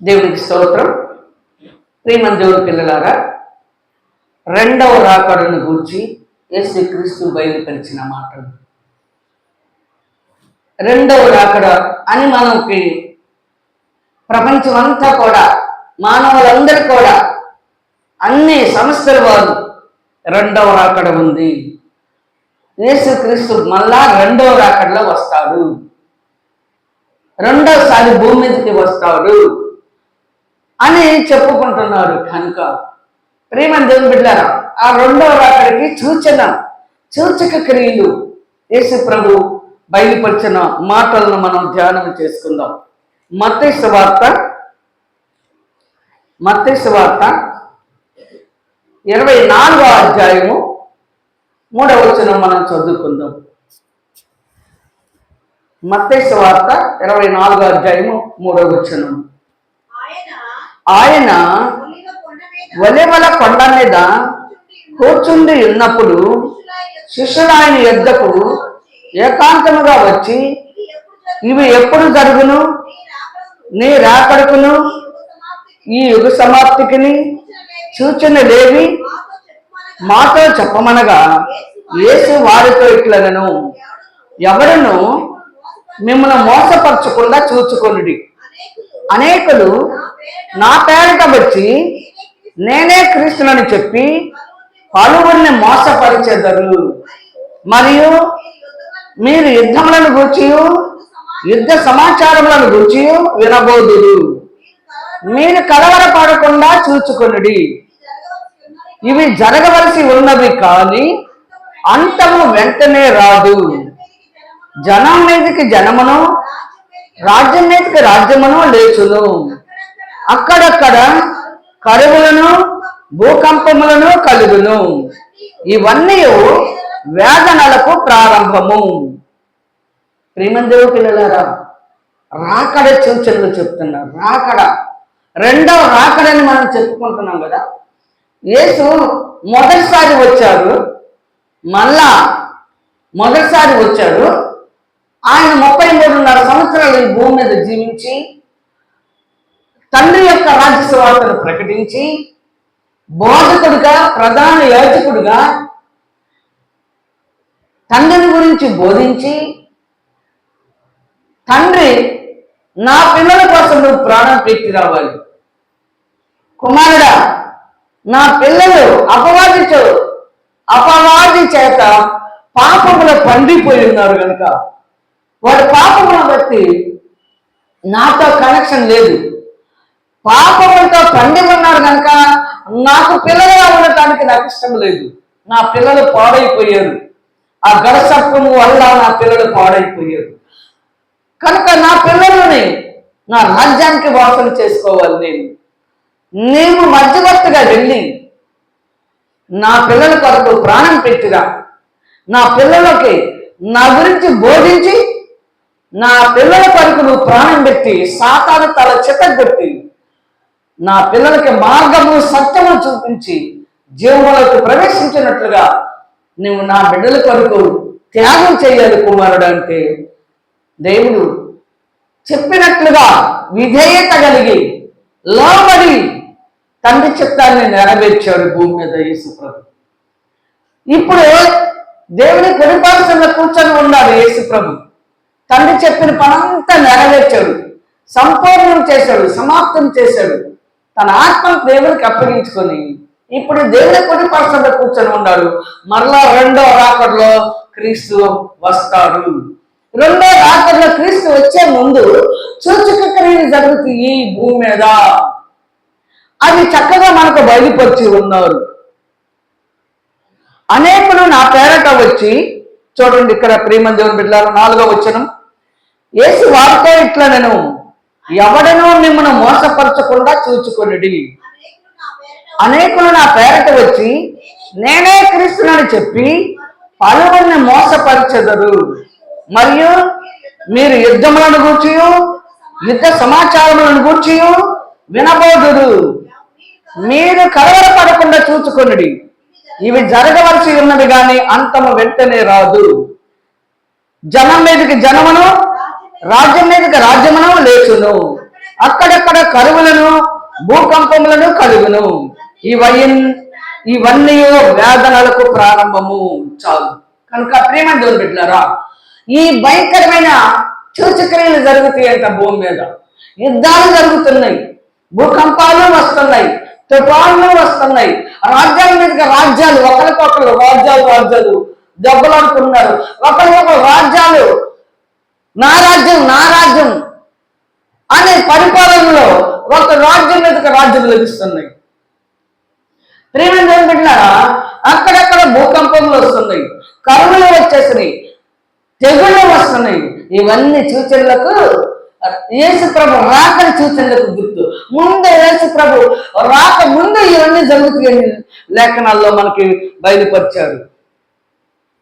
దేవునికి స్తోత్రం. ప్రియమైన దేవుని పిల్లలారా, రెండవ రాకడను గురించి యేసుక్రీస్తు బయలుపరిచిన మాటలు. రెండవ రాకడ అని మనకి ప్రపంచమంతా కూడా, మానవులందరూ కూడా, అన్ని సంస్థల వారు రెండవ రాకడ ఉంది, యేసుక్రీస్తు మళ్ళా రెండవ రాకడలో వస్తాడు, రెండోసారి భూమి మీదకి వస్తాడు అని చెప్పుకుంటున్నారు. కనుక ప్రియమైన దేవుని బిడ్డలారా, ఆ రెండవ రాకడికి సూచక క్రియలు యేసు ప్రభు బయలుపరిచిన మాటలను మనం ధ్యానం చేసుకుందాం. మత్తయి సువార్త 24వ అధ్యాయము 3వ వచనం మనం చదువుకుందాం. మత్తయి సువార్త 24వ అధ్యాయము 3వ వచనం. ఆయన ఒలీవల కొండ మీద కూర్చుండి ఉన్నప్పుడు శిష్యులు ఆయన యొద్దకు ఏకాంతముగా వచ్చి, ఇవి ఎప్పుడు జరుగును? నీ రాకడకును ఈ యుగ సమాప్తికిని సూచనలేవి మాతో చెప్పమనగా, యేసు వారితో ఇట్లనెను, ఎవరును మిమ్మల్ని మోసపరచకుండా చూచుకొనుడి. అనేకులు నా పేరిట వచ్చి నేనే క్రీస్తునని చెప్పి పలువురిని మోసపరిచెదరు. మరియు మీరు యుద్ధములను గూర్చి యుద్ధ సమాచారములను గూర్చి వినబోదురు. మీరు కలవరపడకుండా చూచుకొనుడి. ఇవి జరగవలసి ఉన్నవి, కానీ అంతము వెంటనే రాదు. జనం మీదకి జనమును, రాజ్యం మీదకి రాజ్యమును లేచును. అక్కడక్కడ కరువులను, భూకంపములను కలుగును. ఇవన్నీ వేదనలకు ప్రారంభము. ప్రియమైన దేవుని పిల్లలారా, రాకడ సూచనలు చెప్తున్నారు. రాకడ, రెండవ రాకడని మనం చెప్పుకుంటున్నాం కదా. యేసు మొదటిసారి వచ్చాడు, మళ్ళా మొదటిసారి వచ్చాడు. ఆయన 33.5 సంవత్సరాలు ఈ భూమి మీద జీవించి తండ్రి యొక్క రాజ్య సువార్తను ప్రకటించి బోధకుడిగా, ప్రధాన యాజకుడిగా తండ్రిని గురించి బోధించి, తండ్రి నా పిల్లల కోసం నువ్వు ప్రాణం పెట్టి రావాలి, కుమారుడా నా పిల్లలు అపవాది చేత పాపముల పండిపోయి ఉన్నారు కనుక వాడి పాపములను బట్టి నాతో కనెక్షన్ లేదు, పాపములతో పండి ఉన్నారు కనుక నాకు పిల్లలుగా ఉండటానికి నాకు ఇష్టం లేదు. నా పిల్లలు పాడైపోయారు, ఆ గడసత్వము వల్ల నా పిల్లలు పాడైపోయారు కనుక నా పిల్లలని నా రాజ్యానికి వాసన చేసుకోవాలి. నేను మధ్యవర్తిగా వెళ్ళి నా పిల్లల కొరకు ప్రాణం పెట్టిరా, నా పిల్లలకి నా గురించి బోధించి, నా పిల్లల కొరకు నువ్వు ప్రాణం పెట్టి సాతాను తల చితగొట్టి నా పిల్లలకి మార్గము, సత్యము చూపించి జీవములకు ప్రవేశించినట్లుగా నువ్వు నా బిడ్డల కొరకు త్యాగం చేయాలి కుమారుడు అంటే, దేవుడు చెప్పినట్లుగా విధేయత కలిగి లోబడి తండ్రి చిత్తాన్ని నెరవేర్చాడు భూమి మీద యేసు ప్రభు. ఇప్పుడు దేవుని కుడిపార్శ్వంలో కూర్చొని ఉన్నాడు యేసు ప్రభు. తండ్రి చెప్పిన పనంతా నెరవేర్చాడు, సంపూర్ణం చేశాడు, సమాప్తం చేశాడు. తన ఆత్మను దేవునికి అప్పగించుకొని ఇప్పుడు దేవుని కుడిపార్శ్వంలో కూర్చొని ఉన్నాడు. మరలా రెండో రాకడలో క్రీస్తు వస్తాడు. రెండో రాకడలో క్రీస్తు వచ్చే ముందు సూచక క్రియలు జరుగుతాయి ఈ భూమి మీద. అది చక్కగా మనకు బయలుపరిచి ఉన్నారు. అనేకులు నా పేరట వచ్చి, చూడండి ఇక్కడ ప్రియమైన దేవుని బిడ్డలారా 4వ వచనం, యేసు వారితో ఇట్లనెను, ఎవడనో మిమ్మల్ని మోసపరచకుండా చూచుకొనుడి. అనేకులు నా పేరట వచ్చి నేనే క్రీస్తునని చెప్పి పలువురిని మోసపరిచెదరు. మరియు మీరు యుద్ధములను గూర్చి యుద్ధ సమాచారములను గూర్చి వినబోదురు. మీరు కలవరపడకుండా చూచుకొనుడి. ఇవి జరగవలసి ఉన్నది, కానీ అంతము వెంటనే రాదు. జనం మీదకి జనమును, రాజ్యం మీదకి రాజ్యమును లేచును. అక్కడక్కడ కరువులను భూకంపములను కలుగును. ఇవన్నీ వేదనలకు ప్రారంభము. చాలు. కనుక ప్రేమ దేవుని బిడ్డలారా, ఈ భయంకరమైన సూచక్రియలు జరుగుతాయి అంట. భూమి మీద యుద్ధాలు జరుగుతున్నాయి, భూకంపాలు వస్తున్నాయి, తుఫాన్లు వస్తున్నాయి, రాజ్యాల మీదకి రాజ్యాలు, ఒకరికొకరు రాజ్యాలు దెబ్బలాడుతున్నారు. ఒకరికొకరు రాజ్యాలు, నా రాజ్యం అనే పరిపాలనలో ఒక రాజ్యం మీదకి రాజ్యం లభిస్తున్నాయి. ప్రేమ దేవుని బిడ్డలారా, అక్కడక్కడ భూకంపములు వస్తున్నాయి, కరువులు వచ్చేసినాయి, తెగుళ్ళు వస్తున్నాయి. ఇవన్నీ సూచనలకు యేసు ప్రభు రాకని సూచనలకు గుర్తు. ముందు యేసు ప్రభు రాక ముందు ఇవన్నీ జరుగుతాయని లేఖనాల్లో మనకి బయలుపరిచారు.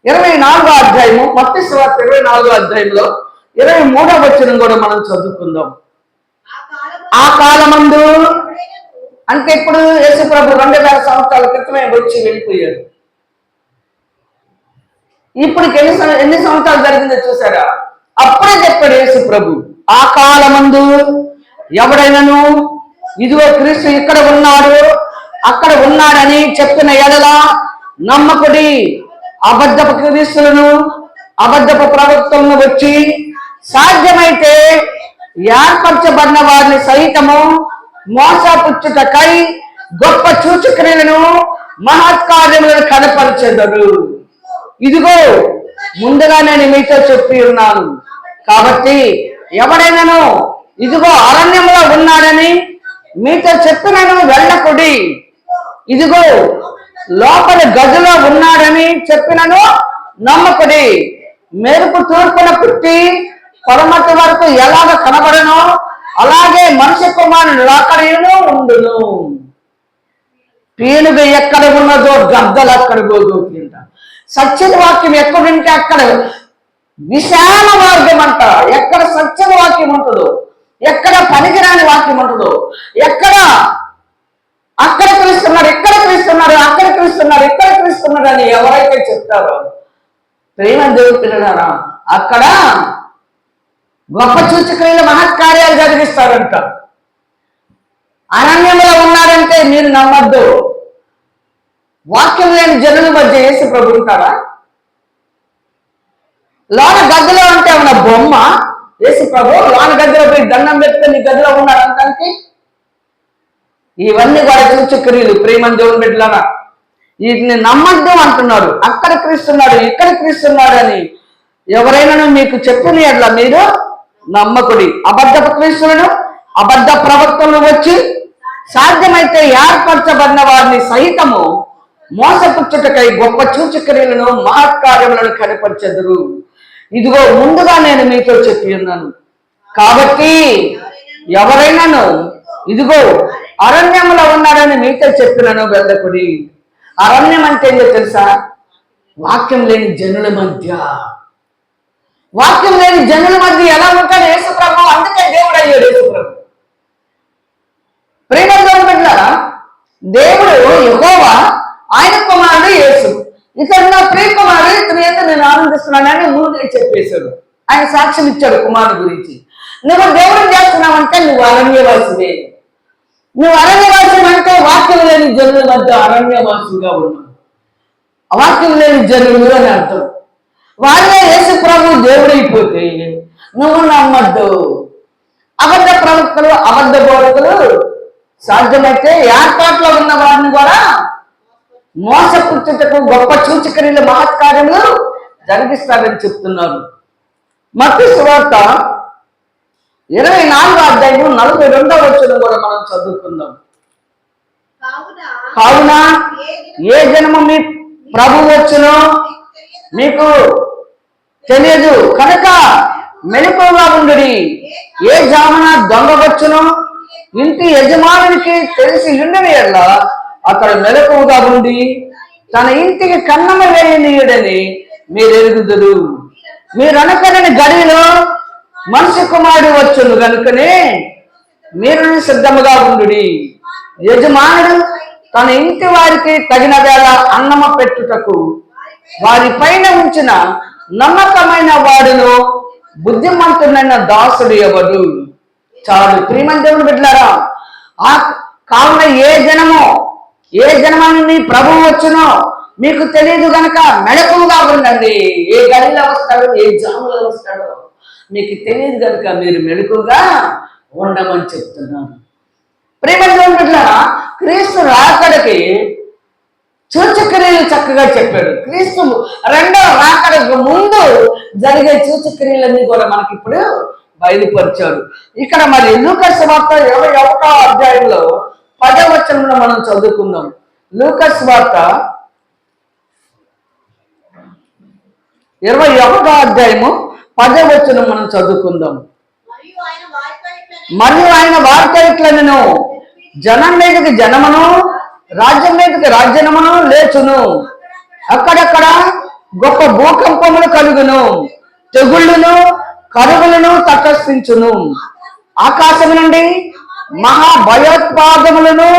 24వ అధ్యాయము, మత్తయి సువార్త 24వ అధ్యాయంలో 23వ వచనం కూడా మనం చదువుకుందాం. ఆ కాలమందు అంటే ఇప్పుడు యేసు ప్రభు 2000 సంవత్సరాల క్రితమే వచ్చి వెళ్ళిపోయాడు. ఇప్పటికి ఎన్ని సంవత్సరాలు జరిగిందో చూసారా? అప్పుడే చెప్పాడు యేసు ప్రభు, ఆ కాలమందు ఎవడైనాను ఇదిగో క్రీస్తు ఇక్కడ ఉన్నాడు, అక్కడ ఉన్నాడని చెప్పిన ఎడల నమ్మకుడి. అబద్ధపు క్రీస్తులను, అబద్ధపు ప్రవక్తలను వచ్చి సాధ్యమైతే ఏర్పరచబడిన వారిని సహితము మోసపుచ్చుటకై గొప్ప సూచక్రియలను మహత్కార్యములను కనపరచెదరు. ఇదిగో ముందుగా నేను మీతో చెప్పి ఉన్నాను. కాబట్టి ఎవడైనాను ఇదిగో అరణ్యంలో ఉన్నాడని మీతో చెప్పినను వెళ్ళకుడి. ఇదిగో లోపల గదిలో ఉన్నాడని చెప్పినను నమ్మకుడి. మెరుపు తూర్పున పుట్టి పడమటి వరకు ఎలాగ కనబడనో అలాగే మనిషి కుమారుని రాకడను ఉండును. పీనుగ ఎక్కడ ఉన్నదో గద్దలు అక్కడ పోతుంట. సత్యద వాక్యం ఎక్కడుంటే అక్కడ విశాల మార్గం అంట. ఎక్కడ సత్యద వాక్యం ఉంటుందో, ఎక్కడ పనికిరాని వాక్యం ఉంటుందో, అక్కడ క్రీస్తున్నారు, ఇక్కడ క్రీస్తున్నారు, అక్కడ క్రీస్తున్నారు, ఇక్కడ క్రీస్తున్నారు అని ఎవరైతే చెప్తారో ప్రేమ దేవుని పిల్లలారా, అక్కడ గొప్ప సూచక్రియలు మహత్కార్యాలు జరిగిస్తారంట. అరణ్యంలో ఉన్నారంటే మీరు నమ్మద్దు. వాక్యం లేని జనుల మధ్య యేసు ప్రభు ఉంటారా? లోన గదిలో అంటే ఏమన్నా బొమ్మ? యేసు ప్రభు లోన గదిలో పోయి దండం పెట్టుకుని గదిలో ఉన్నాడు అంటానికి? ఇవన్నీ కూడా సూచక్రియలు. ప్రేమ దేవుని బిడ్డలారా, వీటిని నమ్మద్దు అంటున్నారు. అక్కడ క్రీస్తున్నాడు, ఇక్కడ క్రీస్తున్నాడు అని ఎవరైనా మీకు చెప్పిన ఎట్లా మీరు నమ్మకుడి. అబద్ధపు క్రీస్తులను, అబద్ధ ప్రవక్తలను వచ్చి సాధ్యమైతే ఏర్పరచబడిన వారిని సహితము మోసపుచ్చుటకై గొప్ప సూచక్రియలను మహత్కార్యములను కనపరచెదరు. ఇదిగో ముందుగా నేను మీతో చెప్పి ఉన్నాను. కాబట్టి ఎవరైనాను ఇదిగో అరణ్యంలో ఉన్నాడని మీతో చెప్పినను వెళ్ళకుడి. అరణ్యం అంటే ఏంటో తెలుసా? వాక్యం లేని జనుల మధ్య. వాక్యం లేని జనుల మధ్య ఎలా ఉంటాడు యేసు ప్రభు? అందుకే దేవుడు అయ్యాడు యేసు ప్రభు. ప్రేమ బిడ్డలారా, దేవుడు యెహోవా, ఆయన కుమారుడు యేసు. ఇతడు నా ప్రియ కుమారుడు, ఇతని మీద నేను ఆనందిస్తున్నానని ముందుగా చెప్పేశాడు. ఆయన సాక్ష్యం ఇచ్చాడు కుమారుడు గురించి. నువ్వు దేవుడు చేస్తున్నావంటే నువ్వు అరణ్యవాసివే. నువ్వు అరణ్యవాసం అంటే వాక్యం లేని జనుల మధ్య అరణ్యవాసుగా ఉన్నావు. వాక్యం లేని జనులు అని అర్థం. వాళ్ళే యేసు ప్రభు దేవుడైపోతే నువ్వు నమ్మద్దు. అబద్ధ ప్రవక్తలు, అబద్ధ బోధకులు సాధ్యమైతే ఏర్పాట్లో ఉన్న వారిని కూడా మోసపుచ్చుటకు గొప్ప సూచక్రియలు మహత్కార్యములు జరిగిస్తారని చెప్తున్నారు. మత్తయి సువార్త 24వ అధ్యాయము 42వ వచనం కూడా మనం చదువుకుందాం. కావున ఏ జనము మీ ప్రభు వచ్చునో మీకు తెలియదు కనుక మెలకువగా ఉండుడి. ఏ జామున దొంగ వచ్చునో ఇంటి యజమానునికి తెలిసి ఉండని ఎడల అతడు మెలకువగా ఉండి తన ఇంటికి కన్నమ వేయనీయుడని మీరు ఎరుగుదురు. మీరు అనుకునే గడిలో మనిషి కుమారుడు వచ్చును కనుకనే మీరు సిద్ధముగా ఉండుడి. యజమానుడు తన ఇంటి వారికి తగిన వేళ అన్నమ పెట్టుటకు వారి పైన ఉంచిన నమ్మకమైన వాడును బుద్ధిమంతుడైన దాసుడు ఎవరు? చాలు. ప్రియమైన దేవుని బిడ్డలారా, ఆ కావున ఏ జనమని ప్రభువు వచ్చునో మీకు తెలియదు గనక మెలకువగా ఉండండి. ఏ గడిలో వస్తాడో ఏ జాములో వస్తాడో మీకు తెలియదు కనుక మీరు మెలకుగా ఉండమని చెప్తున్నాను. ప్రియమైన దేవుని బిడ్డలారా, క్రీస్తు రాకడకి సూచక్రియలు చక్కగా చెప్పాడు. క్రీస్తు రెండవ రాకడకు ముందు జరిగే సూచక్రియలన్నీ కూడా మనకి ఇప్పుడు బయలుపరిచాడు. ఇక్కడ మరి లూకాసు సువార్త 21వ అధ్యాయంలో 10వ వచనంలో మనం చదువుకుందాం. లూకాసు సువార్త 21వ అధ్యాయము 10వ వచనం మనం చదువుకుందాం. మరియు ఆయన వార్త ఇట్లనెను, జనం మీదకి జనమును రాజ్యం మీదకి రాజ్యమును లేచును. అక్కడక్కడ గొప్ప భూకంపములు కలుగును, తెగుళ్ళును కరువులను తటస్థించును. ఆకాశము నుండి మహా భయోత్పాదములను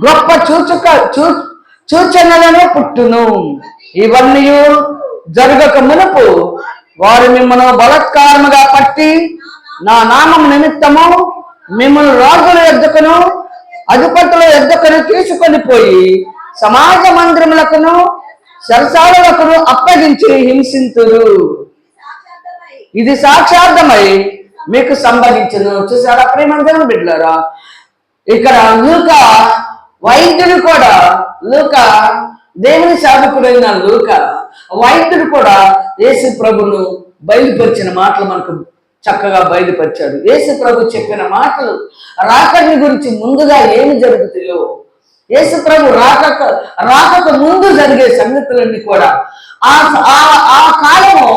గొప్ప సూచనలను పుట్టును. ఇవన్నీ జరగక మునుపు వారు మిమ్మల్ని బలత్కారముగా పట్టి నా నామం నిమిత్తము మిమ్మల్ని రాజుల యొద్దకును అధిపతుల యొద్దకును తీసుకొని పోయి సమాజ మందిరములకును సరసాలకును అప్పగించి హింసింతురు. ఇది సాక్షార్థమై మీకు సంభవించును. చూసారా ప్రియమైన దేవుని బిడ్డలారా, ఇక్కడ లూకా వైద్యుడు కూడా, లూకా దేవుని సేవకుడైన లూకా వైద్యుడు కూడా యేసు ప్రభును బయలుపరిచిన మాటలు మనకు చక్కగా బయలుపరిచాడు. యేసు ప్రభు చెప్పిన మాటలు రాకడిని గురించి ముందుగా ఏమి జరుగుతాయో, యేసు ప్రభు రాకకు ముందు జరిగే సంగతులన్నీ కూడా ఆ కాలము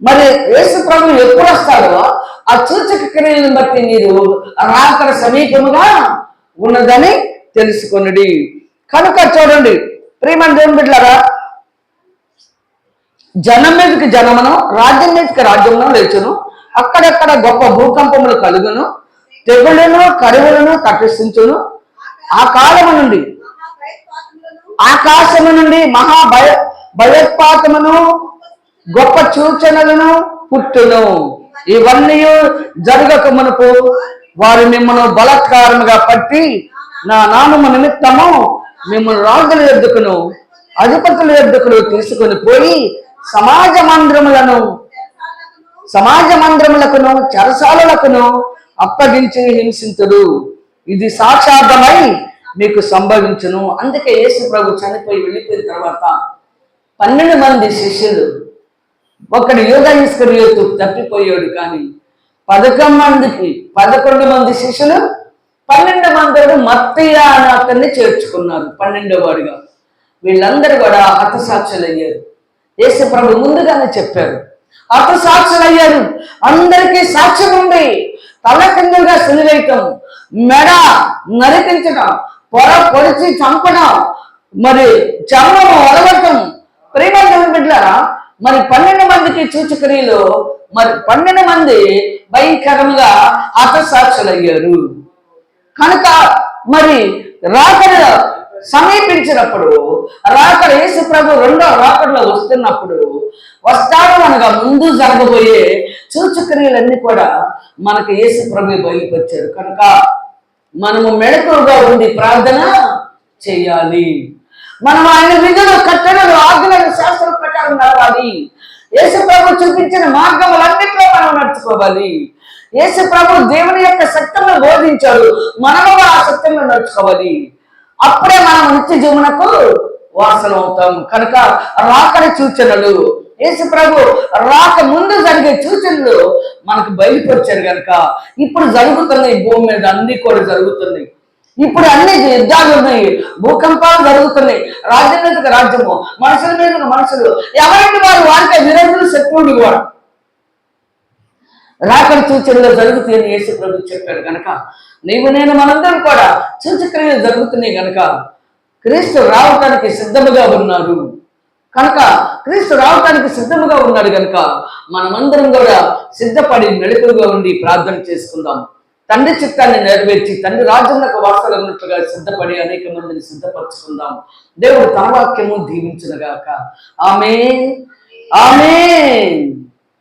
మరి యేసు ప్రభు ఎప్పుడు వస్తాడో ఆ సూచక క్రియలను బట్టి మీరు రాకడ సమీపముగా ఉన్నదని తెలుసుకొనుడి. కనుక చూడండి ప్రియమైన దేవుని బిడ్డలారా, జనం మీదకి జనమును రాజ్యం మీదకి రాజ్యమును లేచును. అక్కడక్కడ గొప్ప భూకంపములు కలుగును, తెగుళ్ళను కరువులను తటస్థించును. ఆ కాలము నుండి ఆకాశము నుండి మహా భయోత్పాతమును గొప్ప సూచనలను పుట్టును. ఇవన్నీ జరగక మునుపు వారు మిమ్మల్ని బలత్కారముగా పట్టి నా నామము నిమిత్తము మిమ్మల్ని రాజుల యొద్దకును అధిపతుల యొద్దకును తీసుకొని పోయి సమాజ మందిరములకును చెరసాలకును అప్పగించి హింసింతుడు. ఇది సాక్షార్థమై మీకు సంభవించును. అందుకే యేసు ప్రభు చనిపోయి వెళ్ళిపోయిన తర్వాత 12 మంది శిష్యులు, ఒకడు యూదా ఇస్కరియోతు తప్పిపోయాడు, కానీ 11 మంది శిష్యులు 12 మంది మత్తయ్య అని అతన్ని చేర్చుకున్నారు 12వ వాడిగా. వీళ్ళందరూ కూడా హతసాక్షులయ్యారు. యేసు ప్రభు ముందుగానే చెప్పారు, హతసాక్షులయ్యారు. అందరికీ సాక్ష్యం ఉంది. తలకిందులుగా సిలువేయటం, మెడ నరికించడం, పొడిచి చంపడం, మరి చర్మము ఒలగటం. ప్రియమైన దేవుని బిడ్డలారా, మరి 12 మందికి సూచక్రియలు, మరి 12 మంది భయంకరంగా హతసాక్షులయ్యారు. కనుక మరి రాకడ సమీపించినప్పుడు, రాకడ యేసు ప్రభు రెండో రాకడలో వస్తాడు అనగా ముందు జరగబోయే సూచక్రియలన్నీ కూడా మనకు యేసు ప్రభు బయలుపరిచారు. కనుక మనము మెళకువగా ఉండి ప్రార్థన చేయాలి. మనం ఆయన విధులు కట్టడలు ఆజ్ఞలు శాస్త్రం ప్రకారం నడవాలి. యేసు ప్రభు చూపించిన మార్గములన్నింటిలో మనం నడుచుకోవాలి. యేసు ప్రభు దేవుని యొక్క సత్యంలో బోధించాడు, మనము ఆ సత్యంలో నడుచుకోవాలి. అప్పుడే మనం నిత్య జీవనకు వారసులం అవుతాం. కనుక రాకడి సూచనలు, యేసు ప్రభు రాక ముందు జరిగే సూచనలు మనకు బయలుపరిచారు. కనుక ఇప్పుడు జరుగుతున్నాయి, భూమి మీద అన్ని కూడా జరుగుతున్నాయి. ఇప్పుడు అన్ని యుద్ధాలు ఉన్నాయి, భూకంపాలు జరుగుతున్నాయి, రాజ్యం మీదకి రాజ్యము, మనుషుల మీద మనుషులు, ఎవరికి వారికే విరోధులు, శత్రువులు కూడా రాకడి సూచనలు జరుగుతాయని యేసు ప్రభు చెప్పాడు. కనుక నీవు నేను మనందరం కూడా సూచక్రియలు జరుగుతున్నాయి. కనుక క్రీస్తు రావటానికి సిద్ధముగా ఉన్నారు. కనుక మనమందరం కూడా సిద్ధపడి మెళకువగా ఉండి ప్రార్థన చేసుకుందాం. తండ్రి చిత్తాన్ని నెరవేర్చి తండ్రి రాజ్యంలోకి వారసులన్నట్లుగా సిద్ధపడి అనేక మందిని సిద్ధపరచుకుందాం. దేవుడు తన వాక్యము దీవించునుగాక. ఆమేన్, ఆమేన్.